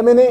MNA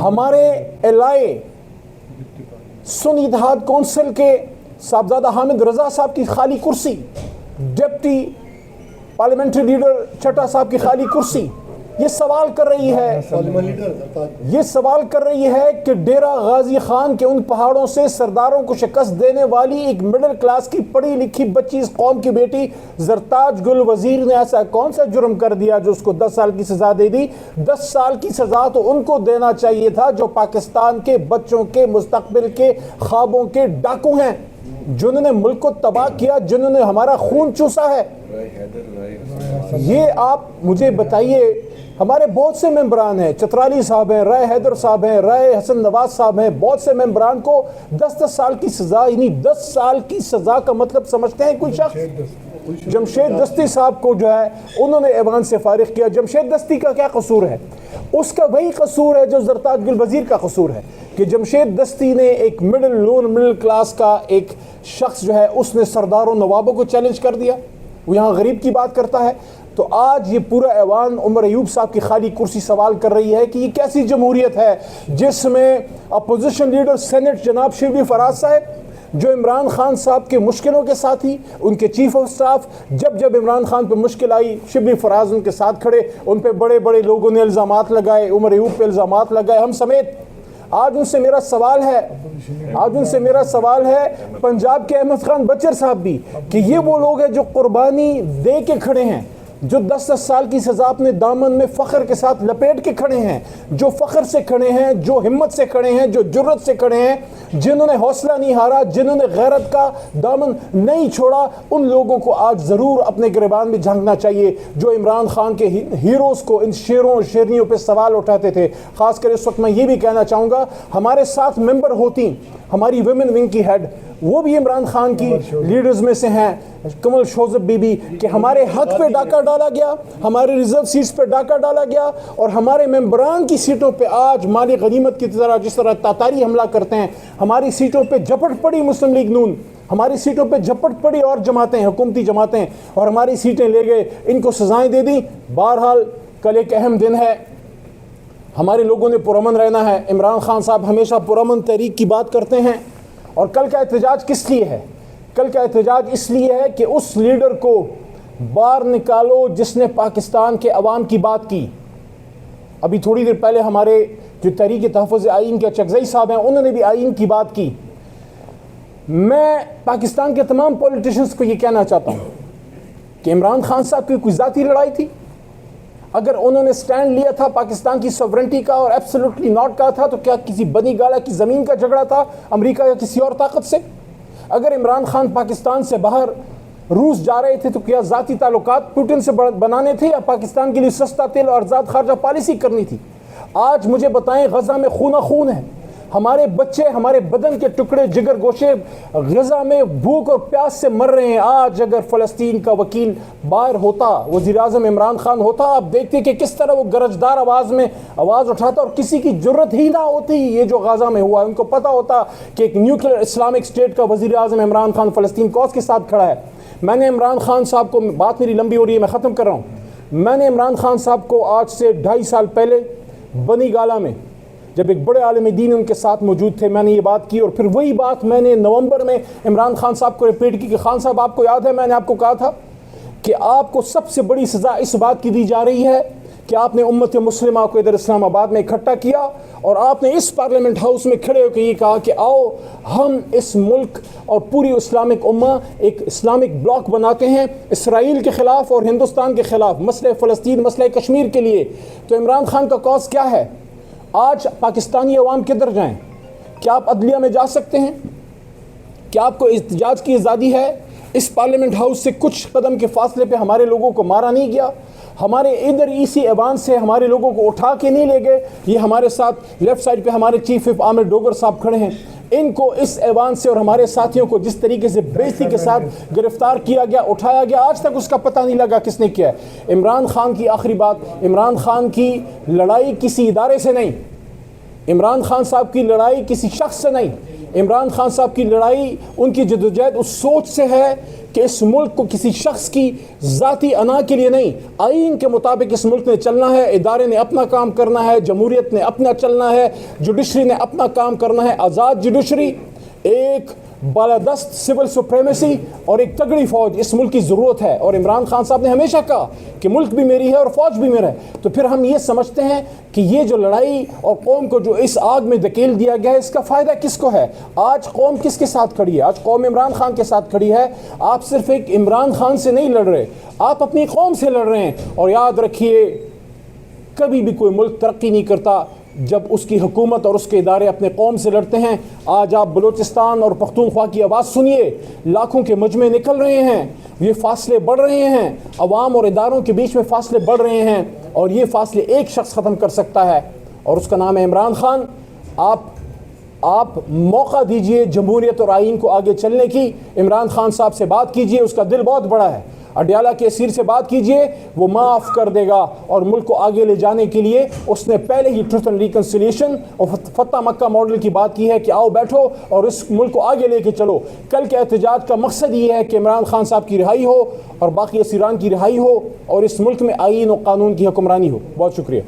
ہمارے الائے سنی اتحاد council کے صاحبزادہ حامد رضا صاحب کی خالی کرسی، ڈپٹی پارلیمنٹری لیڈر چٹا صاحب کی خالی کرسی، یہ سوال کر رہی ہے کہ ڈیرہ غازی خان کے ان پہاڑوں سے سرداروں کو شکست دینے والی ایک مڈل کلاس کی پڑھی لکھی بچی، اس قوم کی بیٹی زرتاج گل وزیر نے ایسا کون سا جرم کر دیا جو اس کو 10 سال کی سزا دے دی؟ 10 سال کی سزا تو ان کو دینا چاہیے تھا جو پاکستان کے بچوں کے مستقبل کے خوابوں کے ڈاکو ہیں، جنہوں نے ملک کو تباہ کیا، جنہوں نے ہمارا خون چوسا ہے۔ یہ آپ مجھے بتائیے، ہمارے بہت سے ممبران ہیں، چترالی صاحب ہیں، رائے حیدر صاحب ہیں، رائے حسن نواز صاحب ہیں، بہت سے ممبران کو 10 سال کی سزا، یعنی 10 سال کی سزا کا مطلب سمجھتے ہیں کوئی شخص؟ جمشید دستی صاحب کو جو ہے انہوں نے ایوان سے فارغ کیا۔ جمشید دستی کا کیا قصور ہے؟ اس کا وہی قصور ہے جو زرتاج گل وزیر کا قصور ہے، کہ جمشید دستی نے ایک مڈل کلاس کا ایک شخص جو ہے اس نے سرداروں نوابوں کو چیلنج کر دیا، وہ یہاں غریب کی بات کرتا ہے۔ تو آج یہ پورا ایوان عمر ایوب صاحب کی خالی کرسی سوال کر رہی ہے کہ یہ کیسی جمہوریت ہے جس میں اپوزیشن لیڈر سینٹ جناب شبلی فراز صاحب، جو عمران خان صاحب کے مشکلوں کے ساتھی، ان کے چیف آف سٹاف، جب عمران خان پہ مشکل آئی شبلی فراز ان کے ساتھ کھڑے، ان پہ بڑے بڑے لوگوں نے الزامات لگائے، عمر ایوب پہ الزامات لگائے، ہم سمیت۔ آج ان سے میرا سوال ہے پنجاب کے احمد خان بچر صاحب بھی، کہ یہ وہ لوگ ہیں جو قربانی دے کے کھڑے ہیں، جو 10 سال کی سزا اپنے دامن میں فخر کے ساتھ لپیٹ کے کھڑے ہیں، جو فخر سے کھڑے ہیں، جو ہمت سے کھڑے ہیں، جو جرت سے کھڑے ہیں، جنہوں نے حوصلہ نہیں ہارا، جنہوں نے غیرت کا دامن نہیں چھوڑا، ان لوگوں کو آج ضرور اپنے گریبان میں جھانکنا چاہیے، جو عمران خان کے ہیروز کو، ان شیروں اور شیرنیوں پہ سوال اٹھاتے تھے۔ خاص کر اس وقت میں یہ بھی کہنا چاہوں گا، ہمارے ساتھ ممبر ہوتی ہماری ویمن ونگ کی ہیڈ، وہ بھی عمران خان کی لیڈرز میں سے ہیں، کمل شوزب بی بی، کہ ہمارے حق پہ ڈاکہ ڈالا گیا، ہمارے ریزرو سیٹس پہ ڈاکہ ڈالا گیا، اور ہمارے ممبران کی سیٹوں پہ آج مالی غنیمت کی طرح جس طرح تاتاری حملہ کرتے ہیں، ہماری سیٹوں پہ جھپٹ پڑی مسلم لیگ نون، ہماری سیٹوں پہ جھپٹ پڑی اور جماعتیں، حکومتی جماعتیں، اور ہماری سیٹیں لے گئے، ان کو سزائیں دے دیں۔ بہرحال کل ایک اہم دن ہے، ہمارے لوگوں نے پرامن رہنا ہے۔ عمران خان صاحب ہمیشہ پرامن تحریک کی بات کرتے ہیں، اور کل کا احتجاج کس لیے ہے؟ کل کا احتجاج اس لیے ہے کہ اس لیڈر کو باہر نکالو جس نے پاکستان کے عوام کی بات کی۔ ابھی تھوڑی دیر پہلے ہمارے جو تحریک تحفظ آئین کے چکزئی صاحب ہیں، انہوں نے بھی آئین کی بات کی۔ میں پاکستان کے تمام پولیٹیشنز کو یہ کہنا چاہتا ہوں کہ عمران خان صاحب کی کوئی ذاتی لڑائی تھی؟ اگر انہوں نے سٹینڈ لیا تھا پاکستان کی سوورنٹی کا اور ایبسولوٹلی ناٹ کا تھا، تو کیا کسی بنی گالا کی زمین کا جھگڑا تھا امریکہ یا کسی اور طاقت سے؟ اگر عمران خان پاکستان سے باہر روس جا رہے تھے تو کیا ذاتی تعلقات پوٹن سے بنانے تھے یا پاکستان کے لیے سستا تیل اور آزاد خارجہ پالیسی کرنی تھی؟ آج مجھے بتائیں، غزہ میں خون ہے، ہمارے بچے، ہمارے بدن کے ٹکڑے، جگر گوشے غزہ میں بھوک اور پیاس سے مر رہے ہیں۔ آج اگر فلسطین کا وکیل باہر ہوتا، وزیر اعظم عمران خان ہوتا، آپ دیکھتے کہ کس طرح وہ گرجدار آواز میں آواز اٹھاتا، اور کسی کی جرت ہی نہ ہوتی یہ جو غزہ میں ہوا۔ ان کو پتا ہوتا کہ ایک نیوکلیئر اسلامک اسٹیٹ کا وزیر اعظم عمران خان فلسطین کوز کے ساتھ کھڑا ہے۔ میں نے عمران خان صاحب کو، بات میری لمبی ہو رہی ہے، میں ختم کر رہا ہوں، میں نے عمران خان صاحب کو آج سے 2.5 سال پہلے بنی گالا میں جب ایک بڑے عالم دین ان کے ساتھ موجود تھے، میں نے یہ بات کی، اور پھر وہی بات میں نے نومبر میں عمران خان صاحب کو ریپیٹ کی کہ خان صاحب آپ کو یاد ہے میں نے آپ کو کہا تھا کہ آپ کو سب سے بڑی سزا اس بات کی دی جا رہی ہے کہ آپ نے امت مسلمہ کو ادھر اسلام آباد میں اکٹھا کیا، اور آپ نے اس پارلیمنٹ ہاؤس میں کھڑے ہو کے یہ کہا کہ آؤ ہم اس ملک اور پوری اسلامک امہ ایک اسلامک بلاک بناتے ہیں اسرائیل کے خلاف اور ہندوستان کے خلاف، مسئلہ فلسطین، مسئلہ کشمیر کے لیے۔ تو عمران خان کا کاز کیا ہے؟ آج پاکستانی عوام کدھر جائیں؟ کیا آپ عدلیہ میں جا سکتے ہیں؟ کیا آپ کو احتجاج کی آزادی ہے؟ اس پارلیمنٹ ہاؤس سے کچھ قدم کے فاصلے پہ ہمارے لوگوں کو مارا نہیں گیا، ہمارے ادھر اسی ایوان سے ہمارے لوگوں کو اٹھا کے نہیں لے گئے۔ یہ ہمارے ساتھ لیفٹ سائڈ پہ ہمارے چیف وپ عامر ڈوگر صاحب کھڑے ہیں، ان کو اس ایوان سے اور ہمارے ساتھیوں کو جس طریقے سے بے عزتی کے ساتھ گرفتار کیا گیا، اٹھایا گیا، آج تک اس کا پتہ نہیں لگا کس نے کیا ہے۔ عمران خان کی آخری بات، عمران خان کی لڑائی کسی ادارے سے نہیں، عمران خان صاحب کی لڑائی کسی شخص سے نہیں، عمران خان صاحب کی لڑائی ان کی جدوجہد اس سوچ سے ہے کہ اس ملک کو کسی شخص کی ذاتی انا کے لیے نہیں، آئین کے مطابق اس ملک نے چلنا ہے، ادارے نے اپنا کام کرنا ہے، جمہوریت نے اپنا چلنا ہے، جوڈیشری نے اپنا کام کرنا ہے، آزاد جوڈیشری، ایک بالادست سول سپریمیسی اور ایک تگڑی فوج اس ملک کی ضرورت ہے۔ اور عمران خان صاحب نے ہمیشہ کہا کہ ملک بھی میری ہے اور فوج بھی میرا ہے، تو پھر ہم یہ سمجھتے ہیں کہ یہ جو لڑائی اور قوم کو جو اس آگ میں دھکیل دیا گیا ہے، اس کا فائدہ کس کو ہے؟ آج قوم کس کے ساتھ کھڑی ہے؟ آج قوم عمران خان کے ساتھ کھڑی ہے۔ آپ صرف ایک عمران خان سے نہیں لڑ رہے، آپ اپنی قوم سے لڑ رہے ہیں۔ اور یاد رکھیے، کبھی بھی کوئی ملک ترقی نہیں کرتا جب اس کی حکومت اور اس کے ادارے اپنے قوم سے لڑتے ہیں۔ آج آپ بلوچستان اور پختونخوا کی آواز سنیے، لاکھوں کے مجمع نکل رہے ہیں، یہ فاصلے بڑھ رہے ہیں، عوام اور اداروں کے بیچ میں فاصلے بڑھ رہے ہیں، اور یہ فاصلے ایک شخص ختم کر سکتا ہے، اور اس کا نام ہے عمران خان۔ آپ موقع دیجئے جمہوریت اور آئین کو آگے چلنے کی۔ عمران خان صاحب سے بات کیجئے، اس کا دل بہت بڑا ہے۔ اڈیالہ کے اسیر سے بات کیجئے، وہ معاف کر دے گا، اور ملک کو آگے لے جانے کے لیے اس نے پہلے ہی ٹروتھ اینڈ ریکنسیلیشن اور فتح مکہ ماڈل کی بات کی ہے کہ آؤ بیٹھو اور اس ملک کو آگے لے کے چلو۔ کل کے احتجاج کا مقصد یہ ہے کہ عمران خان صاحب کی رہائی ہو اور باقی اسیران کی رہائی ہو، اور اس ملک میں آئین و قانون کی حکمرانی ہو۔ بہت شکریہ۔